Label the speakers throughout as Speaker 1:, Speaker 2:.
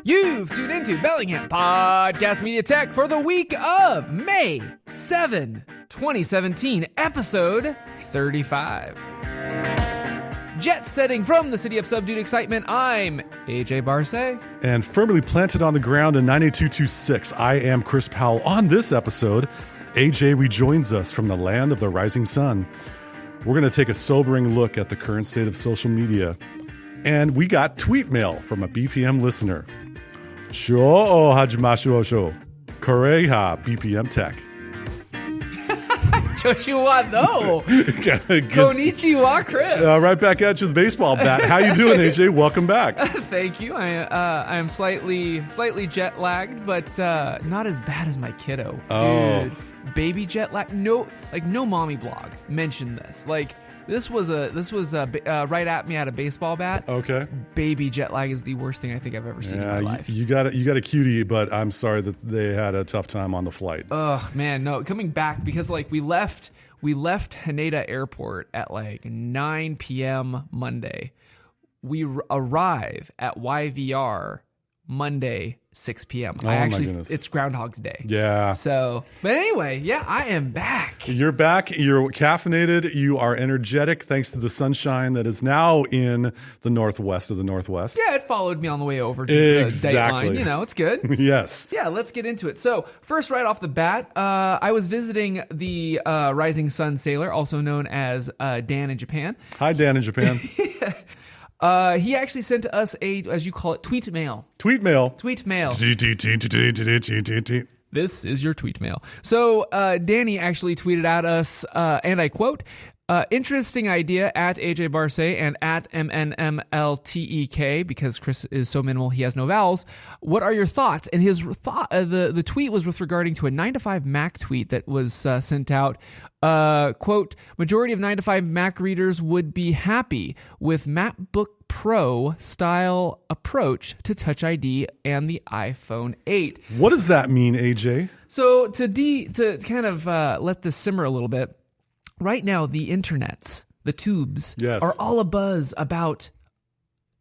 Speaker 1: You've tuned into Bellingham Podcast Media Tech for the week of May 7, 2017, episode 35. Jet setting from the city of subdued excitement, I'm AJ Barce.
Speaker 2: And firmly planted on the ground in 9226, I am Chris Powell. On this episode, AJ rejoins us from the land of the rising sun. We're going to take a sobering look at the current state of social media. And we got tweet mail from a BPM listener. Sho hajimashu osho. Koreha BPM Tech.
Speaker 1: Joshua, no. Konnichiwa, Chris.
Speaker 2: Right back at you with the baseball bat. How you doing, AJ? Welcome back.
Speaker 1: Thank you. I am slightly jet lagged, but not as bad as my kiddo.
Speaker 2: Oh.
Speaker 1: Dude, baby jet lag. No mommy blog mentioned this. This was right at me at a baseball bat.
Speaker 2: Okay.
Speaker 1: Baby jet lag is the worst thing I think I've ever seen in my life.
Speaker 2: You got a cutie, but I'm sorry that they had a tough time on the flight.
Speaker 1: Ugh, man, no. Coming back because we left Haneda Airport at 9 p.m. Monday. We arrive at YVR Monday 6 p.m.
Speaker 2: My goodness.
Speaker 1: It's Groundhog's Day.
Speaker 2: Yeah.
Speaker 1: So, but anyway, yeah, I am back.
Speaker 2: You're back. You're caffeinated. You are energetic thanks to the sunshine that is now in the northwest of the Northwest.
Speaker 1: Yeah, it followed me on the way over to the
Speaker 2: Exactly.
Speaker 1: Dateline. It's good.
Speaker 2: Yes.
Speaker 1: Yeah, let's get into it. So, first, right off the bat, I was visiting the Rising Sun Sailor, also known as Dan in Japan.
Speaker 2: Hi, Dan in Japan.
Speaker 1: He actually sent us as you call it, tweet mail.
Speaker 2: Tweet mail.
Speaker 1: This is your tweet mail. So Danny actually tweeted at us, and I quote, interesting idea at AJ Barce and at MNMLTEK, because Chris is so minimal, he has no vowels. What are your thoughts? And his thought, the tweet was with regarding to a 9to5 Mac tweet that was sent out. Quote, majority of 9to5 Mac readers would be happy with MacBook Pro style approach to Touch ID and the iPhone 8.
Speaker 2: What does that mean, AJ?
Speaker 1: So to kind of let this simmer a little bit, right now the internets, the tubes,
Speaker 2: yes,
Speaker 1: are all abuzz about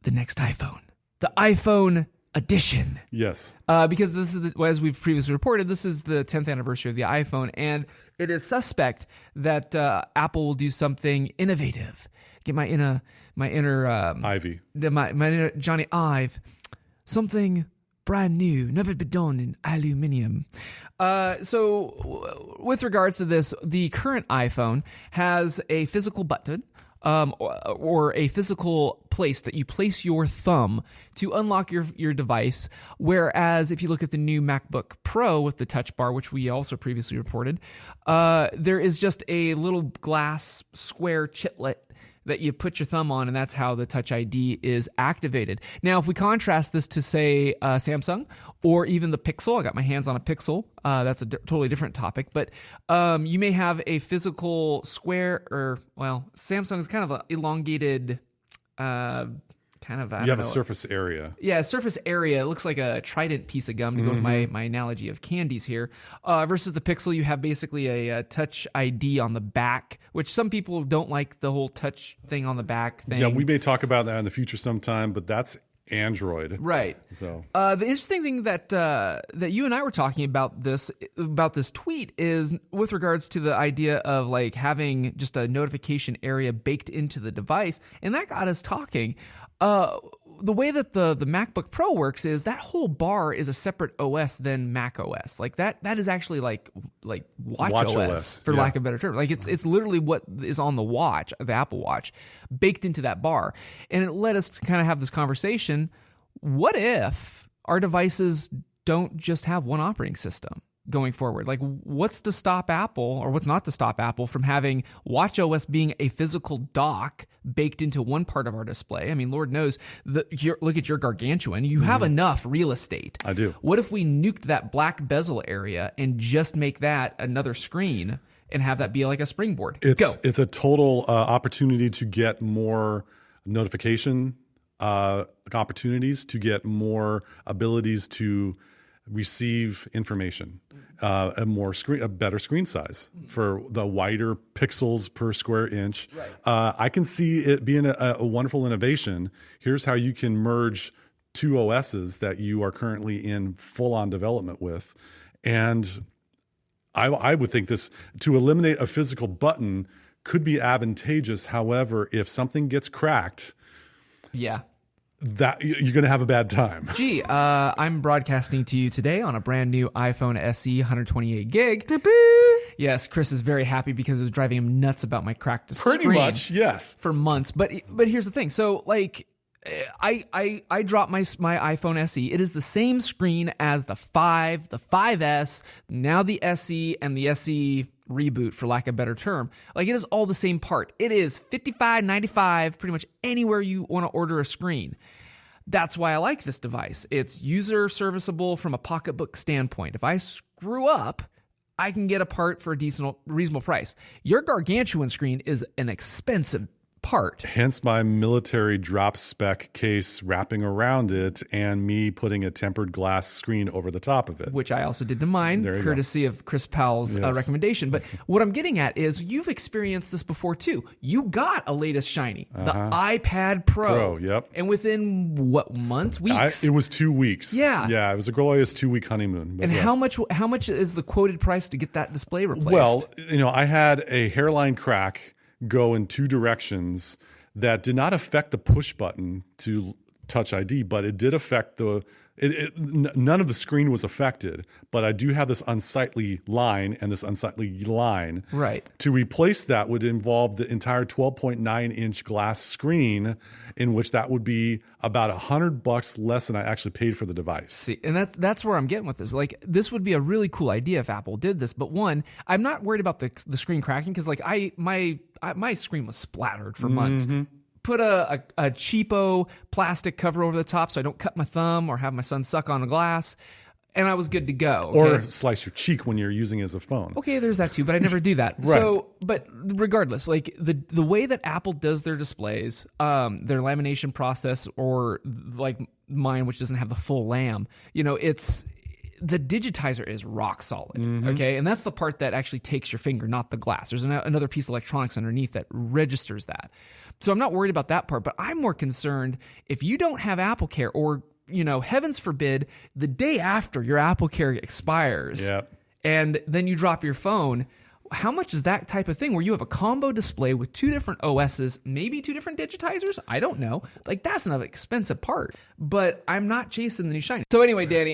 Speaker 1: the next iPhone, the iPhone edition.
Speaker 2: Yes.
Speaker 1: Because this is, as we've previously reported, this is the 10th anniversary of the iPhone, and it is suspect that Apple will do something innovative. Get my inner
Speaker 2: Ivy.
Speaker 1: My inner Johnny Ive. Something brand new, never been done in aluminium. So with regards to this, the current iPhone has a physical button, or a physical place that you place your thumb to unlock your device. Whereas if you look at the new MacBook Pro with the Touch Bar, which we also previously reported, there is just a little glass square chitlet that you put your thumb on, and that's how the Touch ID is activated. Now, if we contrast this to, say, Samsung or even the Pixel, I got my hands on a Pixel. That's a totally different topic. But you may have a physical square, Samsung is kind of an elongated you
Speaker 2: have a surface area.
Speaker 1: Yeah, surface area. It looks like a Trident piece of gum, to go with my analogy of candies here. Versus the Pixel, you have basically a Touch ID on the back, which some people don't like the whole touch thing on the back thing.
Speaker 2: Yeah, we may talk about that in the future sometime, but that's Android.
Speaker 1: Right.
Speaker 2: So
Speaker 1: the interesting thing that you and I were talking about this tweet is with regards to the idea of having just a notification area baked into the device, and that got us talking. The way that the MacBook Pro works is that whole bar is a separate OS than Mac OS. That is actually like Watch OS, for lack of a better term. It's literally what is on the watch, the Apple Watch, baked into that bar. And it led us to kind of have this conversation. What if our devices don't just have one operating system going forward? What's to stop Apple, or what's not to stop Apple from having watchOS being a physical dock baked into one part of our display? I mean, Lord knows, look at your gargantuan. You have enough real estate.
Speaker 2: I do.
Speaker 1: What if we nuked that black bezel area and just make that another screen and have that be like a springboard?
Speaker 2: It's a total opportunity to get more notification opportunities, to get more abilities to receive information, a better screen size for the wider pixels per square inch.
Speaker 1: Right.
Speaker 2: I can see it being a wonderful innovation. Here's how you can merge two OSs that you are currently in full-on development with. And I would think this, to eliminate a physical button could be advantageous. However, if something gets cracked, that you're going to have a bad time.
Speaker 1: Gee, I'm broadcasting to you today on a brand new iPhone SE 128 gig. Yes, Chris is very happy because it was driving him nuts about my cracked screen.
Speaker 2: Pretty much, yes.
Speaker 1: For months. But here's the thing. So, like, I dropped my iPhone SE. It is the same screen as the 5, the 5S, now the SE, and the SE reboot, for lack of a better term. Like, it is all the same part. It is $55.95 pretty much anywhere you want to order a screen. That's why I like this device. It's user serviceable from a pocketbook standpoint. If I screw up, I can get a part for a decent, reasonable price. Your gargantuan screen is an expensive part.
Speaker 2: Hence my military drop spec case wrapping around it and me putting a tempered glass screen over the top of it.
Speaker 1: Which I also did to mine, courtesy of Chris Powell's recommendation. But what I'm getting at is you've experienced this before too. You got a latest shiny, the iPad Pro.
Speaker 2: Yep.
Speaker 1: And within what month? Weeks?
Speaker 2: It was 2 weeks.
Speaker 1: Yeah.
Speaker 2: Yeah, it was a glorious 2-week honeymoon.
Speaker 1: And how much is the quoted price to get that display replaced?
Speaker 2: Well, I had a hairline crack go in 2 directions that did not affect the push button to Touch ID, but it did affect none of the screen was affected, but I do have this unsightly line and this unsightly line.
Speaker 1: Right.
Speaker 2: To replace that would involve the entire 12.9-inch glass screen, in which that would be about $100 less than I actually paid for the device.
Speaker 1: See, and that's where I'm getting with this. Like, this would be a really cool idea if Apple did this, but one, I'm not worried about the screen cracking because like my screen was splattered for months. Put a cheapo plastic cover over the top so I don't cut my thumb or have my son suck on the glass, and I was good to go. Okay?
Speaker 2: Or slice your cheek when you're using it as a phone.
Speaker 1: Okay, there's that too, but I never do that.
Speaker 2: Right.
Speaker 1: So, but regardless, like the way that Apple does their displays, their lamination process, or like mine, which doesn't have the full lam, it's the digitizer is rock solid. Okay, and that's the part that actually takes your finger, not the glass. There's another piece of electronics underneath that registers that. So I'm not worried about that part, but I'm more concerned if you don't have Apple Care, or, heavens forbid, the day after your Apple Care expires, and then you drop your phone. How much is that type of thing where you have a combo display with 2 different OSs, maybe 2 different digitizers? I don't know. Like, that's an expensive part, but I'm not chasing the new shiny. So anyway, Danny,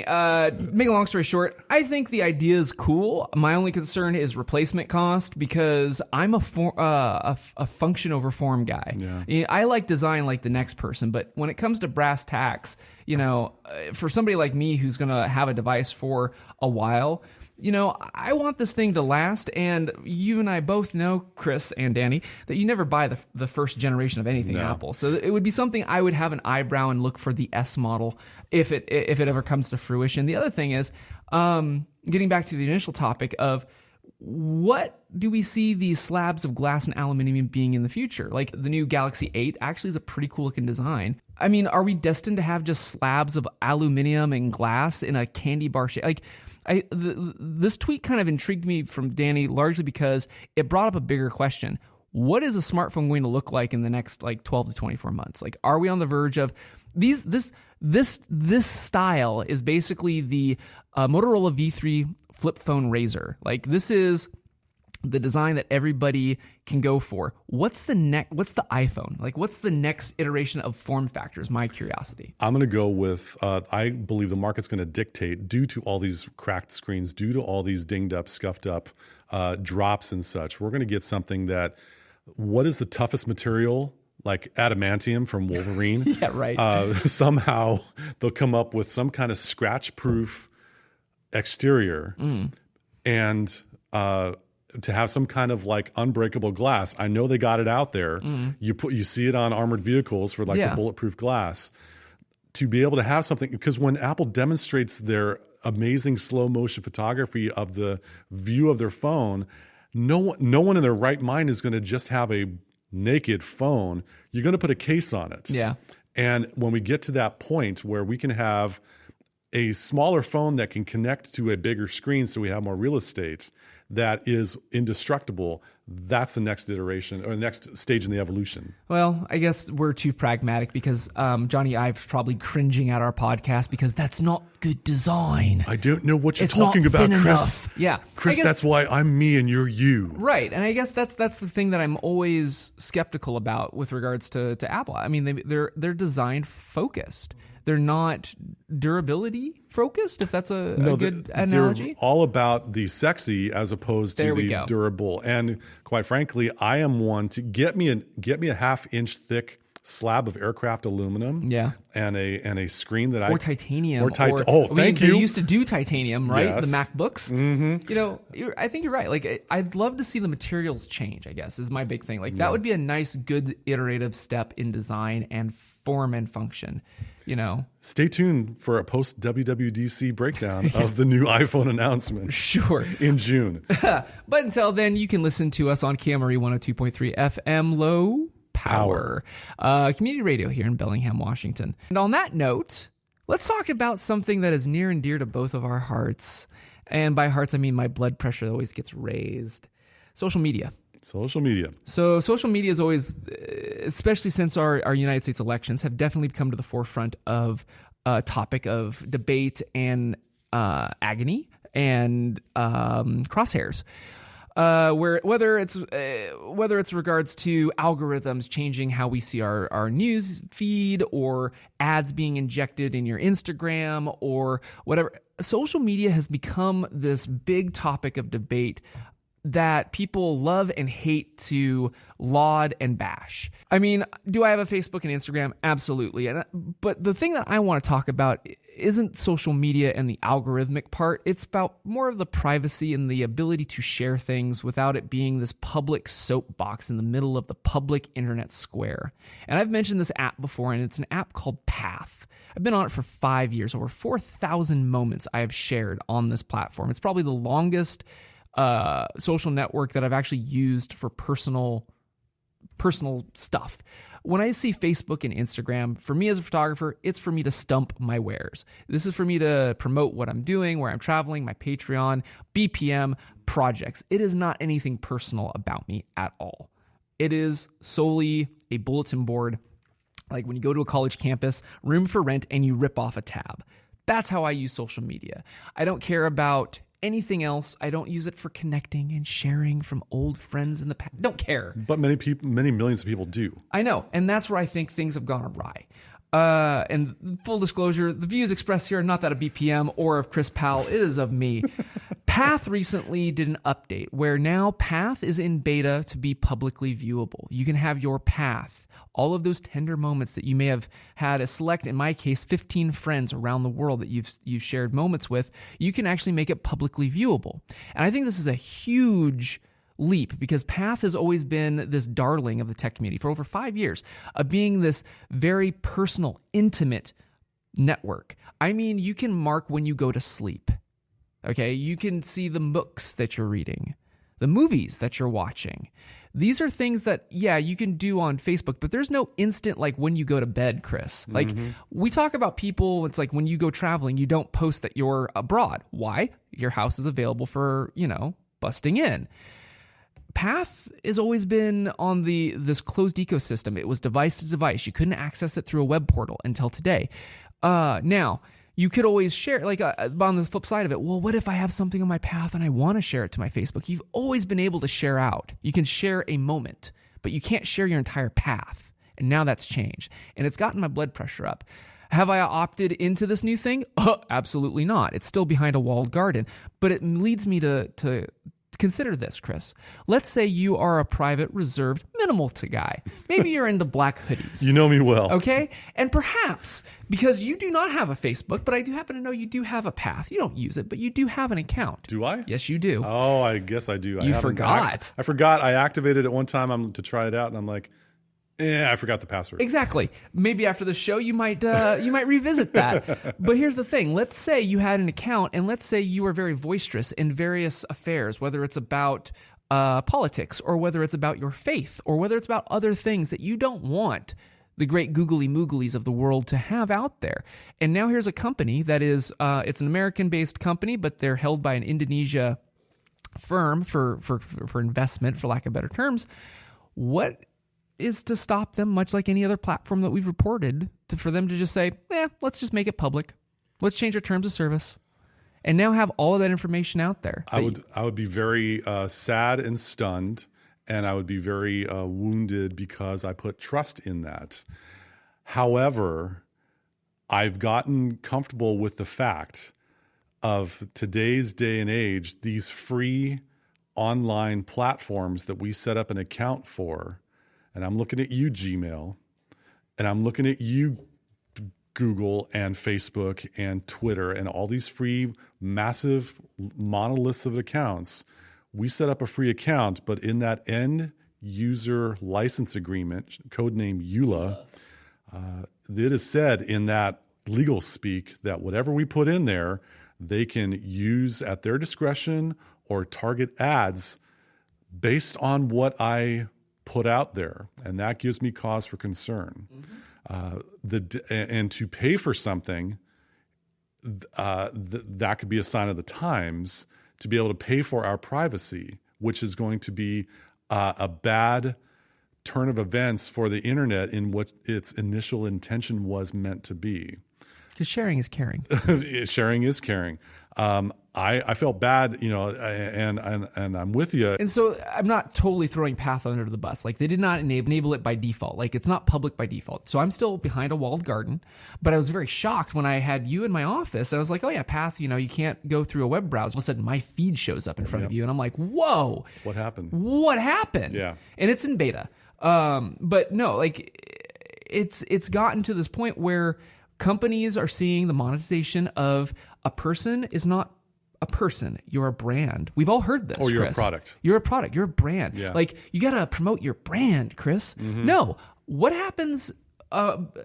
Speaker 1: make a long story short, I think the idea is cool. My only concern is replacement cost, because I'm a function over form guy. Yeah. I like design like the next person, but when it comes to brass tacks, for somebody like me who's going to have a device for a while, I want this thing to last, and you and I both know, Chris and Danny, that you never buy the first generation of anything Apple. So it would be something I would have an eyebrow and look for the S model if it ever comes to fruition. The other thing is, getting back to the initial topic of what do we see these slabs of glass and aluminum being in the future? Like, the new Galaxy 8 actually is a pretty cool looking design. I mean, are we destined to have just slabs of aluminum and glass in a candy bar shape? Like, this tweet kind of intrigued me from Danny largely because it brought up a bigger question. What is a smartphone going to look like in the next 12 to 24 months? Like, are we on the verge of this style is basically the Motorola V3 flip phone razor. Like, this is the design that everybody can go for. What's the iPhone? Like, what's the next iteration of form factors? My curiosity.
Speaker 2: I'm going to go with, I believe the market's going to dictate, due to all these cracked screens, due to all these dinged up, scuffed up drops and such, we're going to get something that, what is the toughest material? Like adamantium from Wolverine.
Speaker 1: Yeah, right.
Speaker 2: Somehow they'll come up with some kind of scratch-proof exterior and to have some kind of like unbreakable glass. I know they got it out there. You see it on armored vehicles for the bulletproof glass. To be able to have something, because when Apple demonstrates their amazing slow motion photography of the view of their phone, no one in their right mind is going to just have a naked phone. You're going to put a case on it.
Speaker 1: Yeah.
Speaker 2: And when we get to that point where we can have a smaller phone that can connect to a bigger screen so we have more real estate that is indestructible, that's the next iteration or the next stage in the evolution.
Speaker 1: Well, I guess we're too pragmatic because Johnny Ive's probably cringing at our podcast because that's not good design.
Speaker 2: I don't know what you're
Speaker 1: It's
Speaker 2: talking
Speaker 1: not
Speaker 2: about,
Speaker 1: thin
Speaker 2: Chris.
Speaker 1: enough. Yeah.
Speaker 2: Chris,
Speaker 1: I guess-
Speaker 2: that's why I'm me and you're you.
Speaker 1: Right, and I guess that's the thing that I'm always skeptical about with regards to Apple. I mean, they're design focused. They're not durability focused, if that's a good analogy.
Speaker 2: They're all about the sexy as opposed to the durable. And quite frankly, I am one to get me a half-inch thick slab of aircraft aluminum, and a screen that
Speaker 1: or titanium,
Speaker 2: thank you.
Speaker 1: They used to do titanium, right?
Speaker 2: Yes.
Speaker 1: The MacBooks. Mm-hmm. I think you're right. Like, I'd love to see the materials change. I guess is my big thing. Like that would be a nice, good iterative step in design and form and function.
Speaker 2: Stay tuned for a post WWDC breakdown of the new iPhone announcement.
Speaker 1: Sure,
Speaker 2: in June.
Speaker 1: But until then, you can listen to us on KMRE 102.3 FM low power. Community radio here in Bellingham, Washington. And on that note, let's talk about something that is near and dear to both of our hearts. And by hearts, I mean my blood pressure always gets raised. Social media.
Speaker 2: Social media.
Speaker 1: So social media is always, especially since our United States elections, have definitely come to the forefront of a topic of debate and agony and crosshairs. Whether it's regards to algorithms changing how we see our news feed or ads being injected in your Instagram or whatever, social media has become this big topic of debate that people love and hate to laud and bash. I mean, do I have a Facebook and Instagram? Absolutely. But the thing that I want to talk about isn't social media and the algorithmic part. It's about more of the privacy and the ability to share things without it being this public soapbox in the middle of the public internet square. And I've mentioned this app before, and it's an app called Path. I've been on it for 5 years. Over 4,000 moments I have shared on this platform. It's probably the longest social network that I've actually used for personal stuff. When I see Facebook and Instagram, for me as a photographer, it's for me to stump my wares. This is for me to promote what I'm doing, where I'm traveling, my Patreon, BPM, projects. It is not anything personal about me at all. It is solely a bulletin board, like when you go to a college campus, room for rent, and you rip off a tab. That's how I use social media. I don't care about anything else. I don't use it for connecting and sharing from old friends in the past. Don't care.
Speaker 2: But many millions of people do.
Speaker 1: I know. And that's where I think things have gone awry. And full disclosure, the views expressed here are not that of BPM or of Chris Powell. It is of me. Path recently did an update where now Path is in beta to be publicly viewable. You can have your Path, all of those tender moments that you may have had a select, in my case, 15 friends around the world that you've shared moments with, you can actually make it publicly viewable. And I think this is a huge leap because Path has always been this darling of the tech community for over 5 years, of being this very personal, intimate network. I mean, you can mark when you go to sleep. Okay, you can see the books that you're reading, the movies that you're watching. These are things that, you can do on Facebook, but there's no instant, like when you go to bed, Chris. Like we talk about people, it's like when you go traveling, you don't post that you're abroad. Why? Your house is available for, busting in. Path has always been on this closed ecosystem. It was device to device. You couldn't access it through a web portal until today. Now, you could always share, like on the flip side of it, well, what if I have something on my Path and I want to share it to my Facebook? You've always been able to share out. You can share a moment, but you can't share your entire Path. And now that's changed. And it's gotten my blood pressure up. Have I opted into this new thing? Absolutely not. It's still behind a walled garden. But it leads me to consider this, Chris. Let's say you are a private, reserved, minimal guy. Maybe you're into black hoodies.
Speaker 2: You know me well.
Speaker 1: Okay? And perhaps, because you do not have a Facebook, but I do happen to know you do have a Path. You don't use it, but you do have an account.
Speaker 2: Do I?
Speaker 1: Yes, you do.
Speaker 2: Oh, I guess I do.
Speaker 1: You forgot.
Speaker 2: I forgot. I activated it one time to try it out, and I'm like, I forgot the password.
Speaker 1: Exactly. Maybe after the show, you might revisit that. But here's the thing. Let's say you had an account, and let's say you were very boisterous in various affairs, whether it's about politics or whether it's about your faith or whether it's about other things that you don't want the great googly mooglies of the world to have out there. And now here's a company that is, it's an American-based company, but they're held by an Indonesia firm for investment, for lack of better terms, what is to stop them, much like any other platform that we've reported, for them to just say, let's just make it public. Let's change our terms of service. And now have all of that information out there.
Speaker 2: I would be very sad and stunned, and I would be very wounded because I put trust in that. However, I've gotten comfortable with the fact of today's day and age, these free online platforms that we set up an account for, and I'm looking at you, Gmail, and I'm looking at you, Google and Facebook and Twitter and all these free massive monoliths of accounts. We set up a free account, but in that end user license agreement, codename EULA, it is said in that legal speak that whatever we put in there, they can use at their discretion or target ads based on what I put out there. And that gives me cause for concern. And to pay for something, that could be a sign of the times, to be able to pay for our privacy, which is going to be a bad turn of events for the internet in what its initial intention was meant to be.
Speaker 1: Because sharing is caring.
Speaker 2: Sharing is caring. I felt bad, and I'm with you.
Speaker 1: And so I'm not totally throwing Path under the bus. Like, they did not enable it by default. Like, it's not public by default. So I'm still behind a walled garden. But I was very shocked when I had you in my office. I was like, oh yeah, Path, you can't go through a web browser. All of a sudden my feed shows up in front of you. And I'm like, whoa.
Speaker 2: What happened?
Speaker 1: Yeah. And it's in beta. But no, like, it's gotten to this point where companies are seeing the monetization of a person is not a person. You're a brand. We've all heard this,
Speaker 2: Or you're
Speaker 1: Chris.
Speaker 2: a product.
Speaker 1: You're a product. You're a brand.
Speaker 2: Yeah.
Speaker 1: Like, you got to promote your brand, Chris. No. What happens?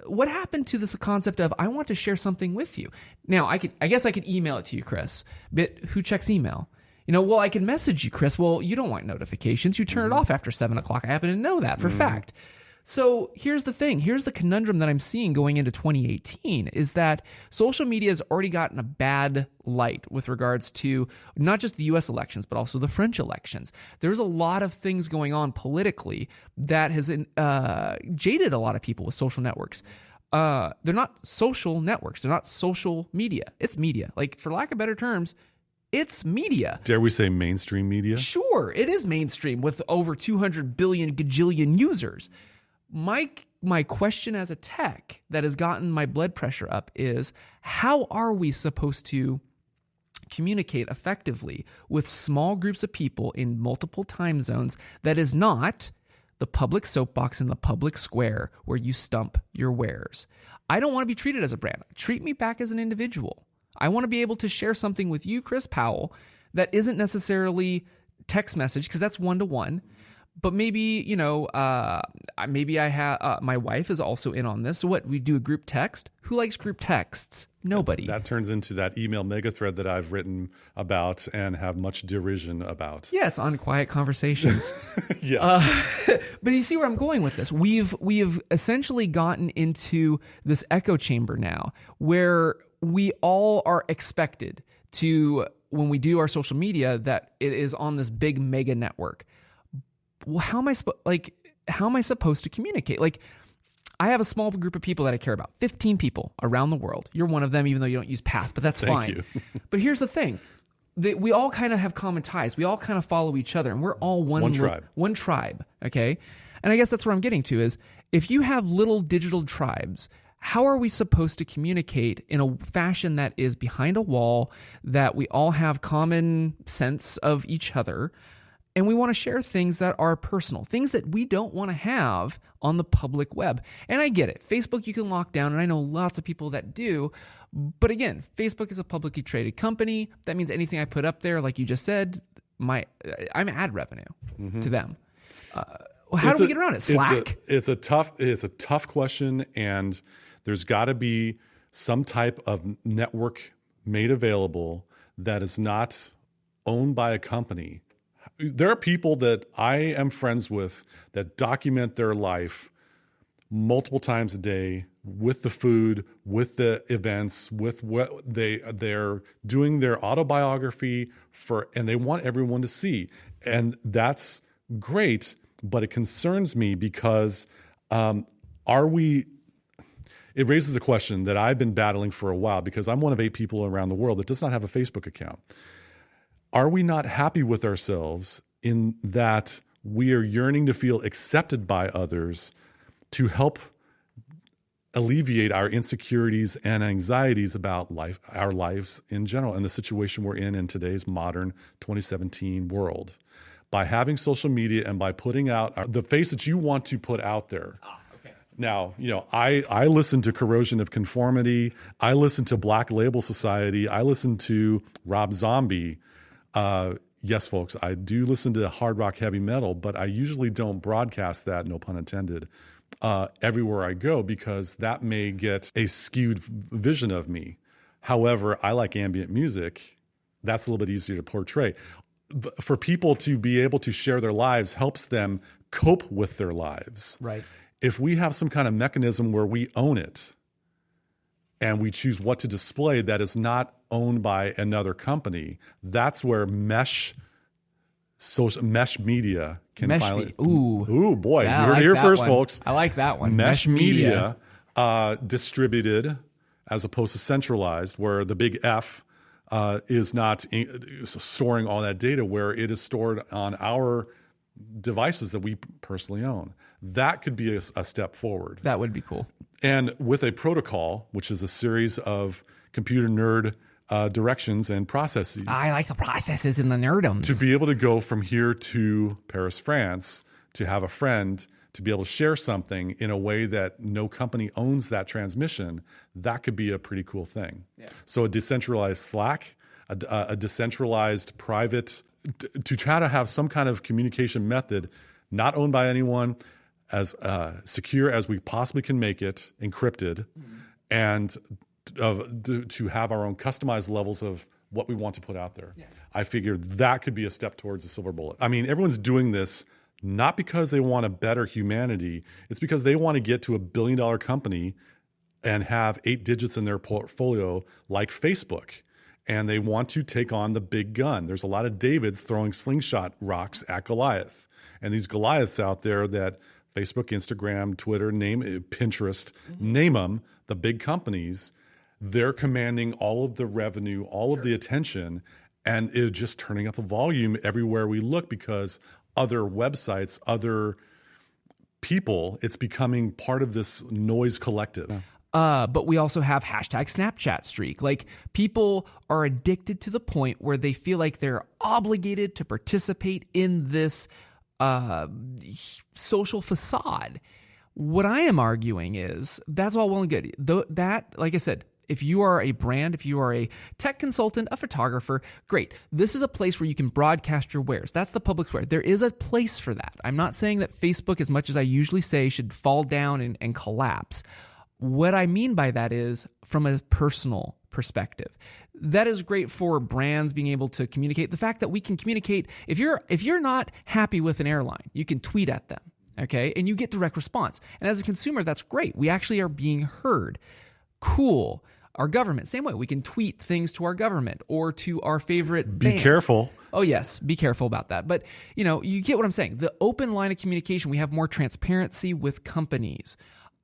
Speaker 1: What happened to this concept of, I want to share something with you? Now, I guess I could email it to you, Chris. But who checks email? Well, I can message you, Chris. Well, you don't want notifications. You turn it off after 7 o'clock. I happen to know that for a fact. So here's the thing. Here's the conundrum that I'm seeing going into 2018 is that social media has already gotten a bad light with regards to not just the U.S. elections, but also the French elections. There's a lot of things going on politically that has jaded a lot of people with social networks. They're not social networks. They're not social media. It's media. Like, for lack of better terms, it's media.
Speaker 2: Dare we say mainstream media?
Speaker 1: Sure, it is mainstream with over 200 billion gajillion users. My question as a tech that has gotten my blood pressure up is, how are we supposed to communicate effectively with small groups of people in multiple time zones that is not the public soapbox in the public square where you stump your wares? I don't want to be treated as a brand. Treat me back as an individual. I want to be able to share something with you, Chris Powell, that isn't necessarily text message, because that's one-to-one. But maybe, maybe I have my wife is also in on this. So what, we do a group text? Who likes group texts? Nobody.
Speaker 2: That turns into that email mega thread that I've written about and have much derision about.
Speaker 1: Yes, on quiet conversations.
Speaker 2: Yes.
Speaker 1: But you see where I'm going with this. We've essentially gotten into this echo chamber now, where we all are expected to, when we do our social media, that it is on this big mega network. Well, how am I supposed to communicate? Like, I have a small group of people that I care about, 15 people around the world. You're one of them, even though you don't use Path, but that's fine.
Speaker 2: Thank you.
Speaker 1: But here's the thing. We all kind of have common ties. We all kind of follow each other, and we're all one tribe, okay? And I guess that's where I'm getting to is, if you have little digital tribes, how are we supposed to communicate in a fashion that is behind a wall, that we all have common sense of each other, and we want to share things that are personal, things that we don't want to have on the public web? And I get it. Facebook you can lock down, and I know lots of people that do. But again, Facebook is a publicly traded company. That means anything I put up there, like you just said, I'm ad revenue to them. How do we get around it? Slack?
Speaker 2: It's a tough question, and there's got to be some type of network made available that is not owned by a company. There are people that I am friends with that document their life multiple times a day with the food, with the events, with what they're doing their autobiography and they want everyone to see. And that's great, but it concerns me because it raises a question that I've been battling for a while because I'm one of 8 people around the world that does not have a Facebook account. Are we not happy with ourselves in that we are yearning to feel accepted by others to help alleviate our insecurities and anxieties about life, our lives in general, and the situation we're in today's modern 2017 world? By having social media and by putting out the face that you want to put out there.
Speaker 1: Okay.
Speaker 2: Now, I listen to Corrosion of Conformity. I listen to Black Label Society. I listen to Rob Zombie. Yes, folks, I do listen to hard rock heavy metal, but I usually don't broadcast that, no pun intended, everywhere I go because that may get a skewed vision of me. However, I like ambient music. That's a little bit easier to portray. For people to be able to share their lives helps them cope with their lives.
Speaker 1: Right.
Speaker 2: If we have some kind of mechanism where we own it and we choose what to display that is not owned by another company, that's where mesh media can finally. Ooh, boy,
Speaker 1: yeah,
Speaker 2: you're
Speaker 1: like
Speaker 2: here first,
Speaker 1: one.
Speaker 2: folks.
Speaker 1: I like that one.
Speaker 2: Mesh media distributed as opposed to centralized, where the big F is not storing all that data, where it is stored on our devices that we personally own. That could be a step forward.
Speaker 1: That would be cool.
Speaker 2: And with a protocol, which is a series of computer nerd directions and processes.
Speaker 1: I like the processes and the nerdums.
Speaker 2: To be able to go from here to Paris, France, to have a friend, to be able to share something in a way that no company owns that transmission, that could be a pretty cool thing. Yeah. So a decentralized Slack, a decentralized private, to try to have some kind of communication method not owned by anyone, as secure as we possibly can make it, encrypted, and to have our own customized levels of what we want to put out there. Yeah. I figure that could be a step towards a silver bullet. I mean, everyone's doing this not because they want to better humanity. It's because they want to get to $1 billion company and have 8 digits in their portfolio like Facebook. And they want to take on the big gun. There's a lot of Davids throwing slingshot rocks at Goliath. And these Goliaths out there that Facebook, Instagram, Twitter, Pinterest, name them, the big companies, they're commanding all of the revenue, all of the attention, and it's just turning up the volume everywhere we look because other websites, other people, it's becoming part of this noise collective.
Speaker 1: But we also have hashtag Snapchat streak. Like, people are addicted to the point where they feel like they're obligated to participate in this social facade. What I am arguing is that's all well and good. That, like I said, if you are a brand, if you are a tech consultant, a photographer, great. This is a place where you can broadcast your wares. That's the public square. There is a place for that. I'm not saying that Facebook, as much as I usually say, should fall down and collapse. What I mean by that is from a personal perspective. That is great for brands being able to communicate. The fact that we can communicate, if you're not happy with an airline, you can tweet at them, okay? And you get direct response. And as a consumer, that's great. We actually are being heard. Cool. Our government, same way. We can tweet things to our government or to our favorite band.
Speaker 2: Be careful.
Speaker 1: Oh, yes. Be careful about that. But, you get what I'm saying. The open line of communication, we have more transparency with companies.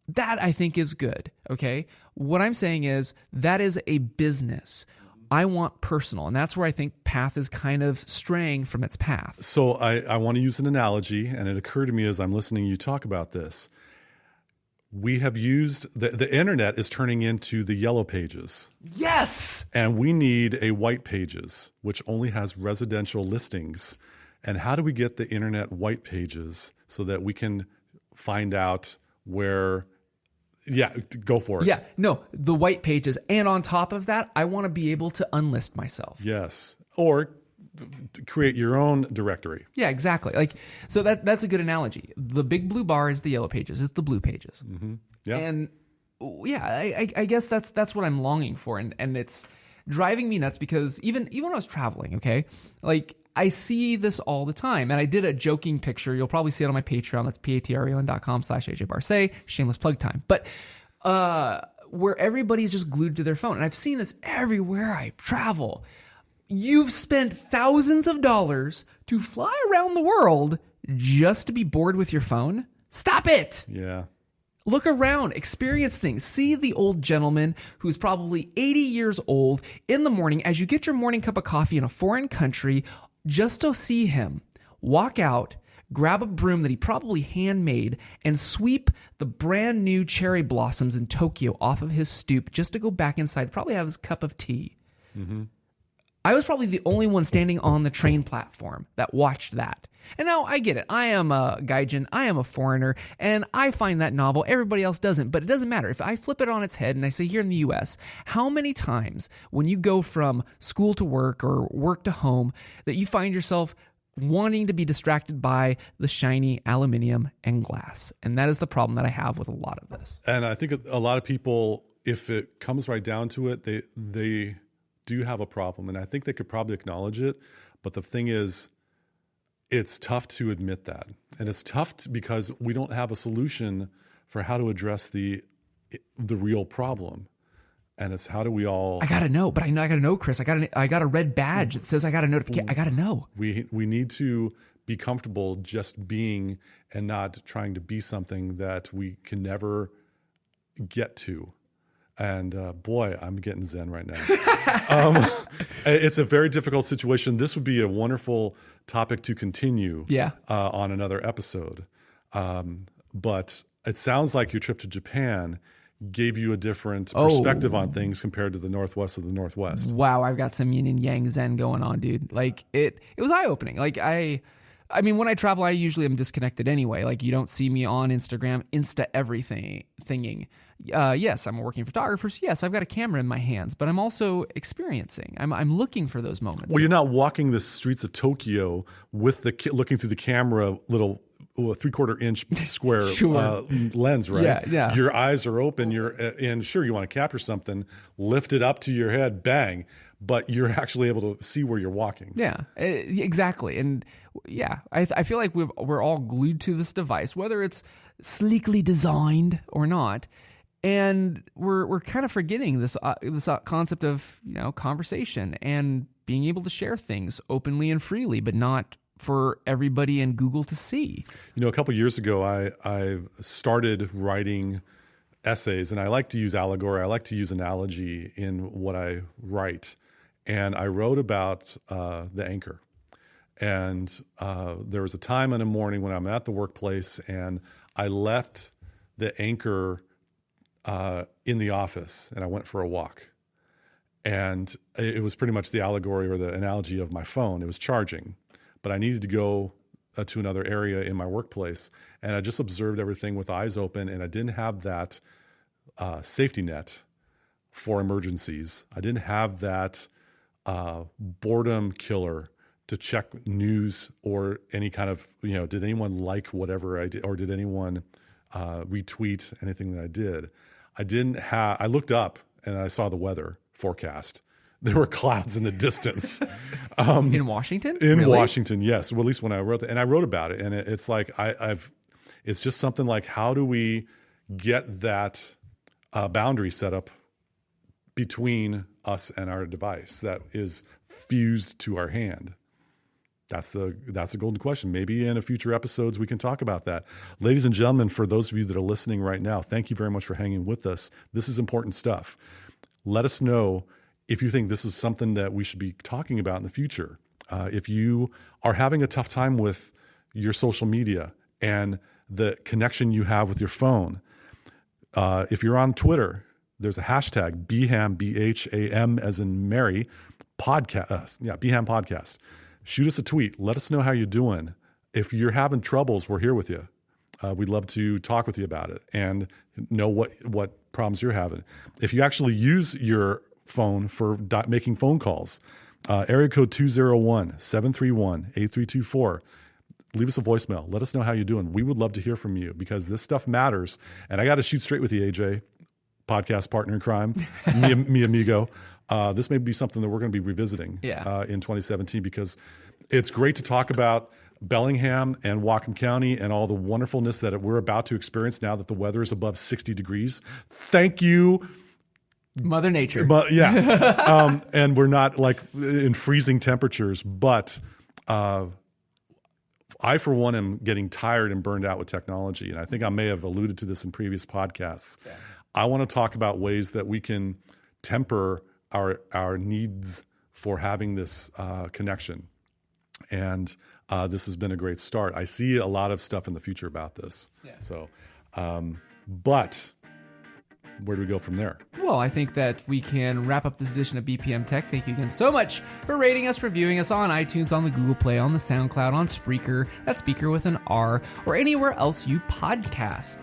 Speaker 1: That, I think, is good, okay? What I'm saying is that is a business. I want personal, and that's where I think Path is kind of straying from its path.
Speaker 2: So I want to use an analogy, and it occurred to me as I'm listening to you talk about this. We have used, the internet is turning into the yellow pages.
Speaker 1: Yes!
Speaker 2: And we need a white pages, which only has residential listings. And how do we get the internet white pages so that we can find out where... Yeah, go for it.
Speaker 1: Yeah, no, the white pages. And on top of that, I want to be able to unlist myself.
Speaker 2: Yes. Or create your own directory.
Speaker 1: Yeah, exactly. Like, so that's a good analogy. The big blue bar is the yellow pages. It's the blue pages.
Speaker 2: Mm-hmm. Yeah.
Speaker 1: And yeah, I guess that's what I'm longing for. And it's driving me nuts because even when I was traveling, okay, like I see this all the time. And I did a joking picture. You'll probably see it on my Patreon. That's patreon.com/AJ shameless plug time. But where everybody's just glued to their phone. And I've seen this everywhere I travel. You've spent thousands of dollars to fly around the world just to be bored with your phone? Stop it.
Speaker 2: Yeah.
Speaker 1: Look around, experience things. See the old gentleman who's probably 80 years old in the morning as you get your morning cup of coffee in a foreign country, just to see him walk out, grab a broom that he probably handmade, and sweep the brand new cherry blossoms in Tokyo off of his stoop just to go back inside, probably have his cup of tea. Mm-hmm. I was probably the only one standing on the train platform that watched that. And now I get it. I am a gaijin. I am a foreigner. And I find that novel. Everybody else doesn't. But it doesn't matter. If I flip it on its head and I say here in the U.S., how many times when you go from school to work or work to home that you find yourself wanting to be distracted by the shiny aluminum and glass? And that is the problem that I have with a lot of this.
Speaker 2: And I think a lot of people, if it comes right down to it, they do have a problem. And I think they could probably acknowledge it. But the thing is, it's tough to admit that. And it's tough because we don't have a solution for how to address the real problem. And it's how do we all...
Speaker 1: I got to know, but I got to know, Chris. I got a red badge that says I got a notification. I got to know.
Speaker 2: We need to be comfortable just being and not trying to be something that we can never get to. And boy, I'm getting zen right now. It's a very difficult situation. This would be a wonderful topic to continue on another episode. But it sounds like your trip to Japan gave you a different perspective on things compared to the Northwest of the Northwest.
Speaker 1: Wow, I've got some yin and yang zen going on, dude. Like it was eye-opening. Like I mean, when I travel, I usually am disconnected anyway. Like you don't see me on Instagram, Insta everything thinging. Yes, I'm a working photographer. So yes, I've got a camera in my hands, but I'm also experiencing. I'm looking for those moments.
Speaker 2: Well, you're not walking the streets of Tokyo with looking through the camera little 3/4 inch square lens, right?
Speaker 1: Yeah.
Speaker 2: Your eyes are open. And sure, you want to capture something, lift it up to your head, bang. But you're actually able to see where you're walking.
Speaker 1: Yeah, exactly. And yeah, I feel like we're all glued to this device, whether it's sleekly designed or not. And we're kind of forgetting this concept of, conversation and being able to share things openly and freely, but not for everybody in Google to see.
Speaker 2: A couple of years ago, I started writing essays, and I like to use allegory. I like to use analogy in what I write. And I wrote about the anchor. And there was a time in the morning when I'm at the workplace, and I left the anchor in the office, and I went for a walk. And it was pretty much the allegory or the analogy of my phone. It was charging, but I needed to go to another area in my workplace. And I just observed everything with eyes open, and I didn't have that safety net for emergencies. I didn't have that boredom killer to check news or any kind of, did anyone like whatever I did, or did anyone retweet anything that I did? I looked up and I saw the weather forecast. There were clouds in the distance.
Speaker 1: In Washington?
Speaker 2: In Washington, yes. Well, at least when I wrote that, and I wrote about it, and it's like, it's just something like, how do we get that boundary set up between us and our device that is fused to our hand? That's a golden question. Maybe in a future episodes we can talk about that. Ladies and gentlemen, for those of you that are listening right now, thank you very much for hanging with us. This is important stuff. Let us know if you think this is something that we should be talking about in the future. If you are having a tough time with your social media and the connection you have with your phone, if you're on Twitter, there's a hashtag BHAM, BHAM as in Mary, podcast. BHAM podcast. Shoot us a tweet. Let us know how you're doing. If you're having troubles, we're here with you. We'd love to talk with you about it and know what problems you're having. If you actually use your phone for making phone calls, area code 201-731-8324. Leave us a voicemail. Let us know how you're doing. We would love to hear from you because this stuff matters. And I got to shoot straight with you, AJ, podcast partner in crime, mi amigo. This may be something that we're going to be revisiting in 2017 because It's great to talk about Bellingham and Whatcom County and all the wonderfulness that we're about to experience now that the weather is above 60 degrees. Thank you,
Speaker 1: Mother Nature.
Speaker 2: But yeah, and we're not like in freezing temperatures, but I, for one, am getting tired and burned out with technology. And I think I may have alluded to this in previous podcasts. Yeah. I want to talk about ways that we can temper our needs for having this connection. And this has been a great start. I see a lot of stuff in the future about this. Yeah. So, but where do we go from there?
Speaker 1: Well, I think that we can wrap up this edition of BPM Tech. Thank you again so much for rating us, reviewing us on iTunes, on the Google Play, on the SoundCloud, on Spreaker, that's Speaker with an R, or anywhere else you podcast.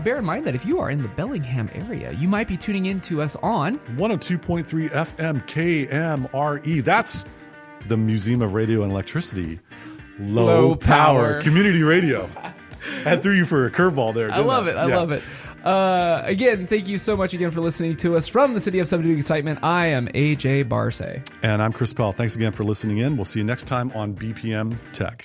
Speaker 1: Bear in mind that if you are in the Bellingham area, you might be tuning in to us on
Speaker 2: 102.3 FM KMRE. That's the Museum of Radio and Electricity. Low power community radio. I threw you for a curveball there.
Speaker 1: I love it. I love it. Again, thank you so much again for listening to us from the City of Subdued Excitement. I am AJ Barce.
Speaker 2: And I'm Chris Powell. Thanks again for listening in. We'll see you next time on BPM Tech.